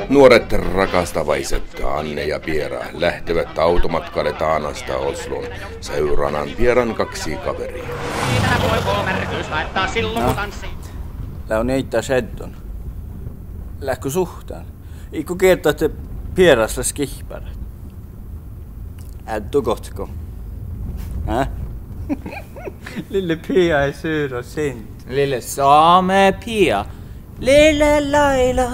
Nuoret rakastavaiset Anne ja Piera lähtevät automatkalle Taanasta Oslon seuranaan Pieran 2 kaveria. Lää on eittää seddon. Lähkö suhtaan? Eikö kertaa, että Pierassa skihpärät? Äddu kohtko? Lille Pia ei syydä sent. Lille saame Pia. Lille Laila.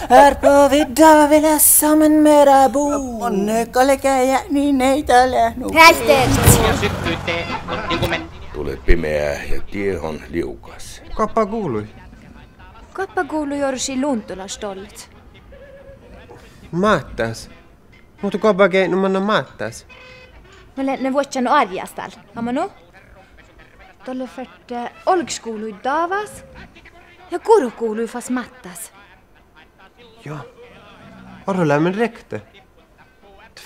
Här på vidda vill jag sammen mera bo. Onnekalle käy niin ei täällä nu. Tulee pimeää ja tie on liukas. Kappa kuului. Kappa kuului jorsi Luntulastollet. Maattas. Mutta kappa keinu manna maattas. Mä ne vuotsan arjastal. Amanu? Tolle färte olks kuului Davas. Ja kuru kuului fast mattas. Joo. Orrolämmen rekte.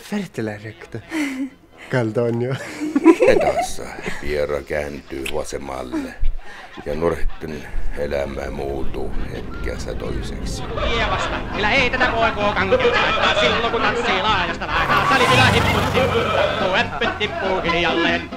Färtelä rekte. Kalta on jo. Etassa Piera kääntyy vasemmalle ja nuorten elämä muuttuu hetkessä toiseksi. Kievasta, millä ei tätä KK kankeuttaa silloin kun tanssii laajasta laitaa. Sali vielä hipput tippuu, äppyt tippuu hiljalleen.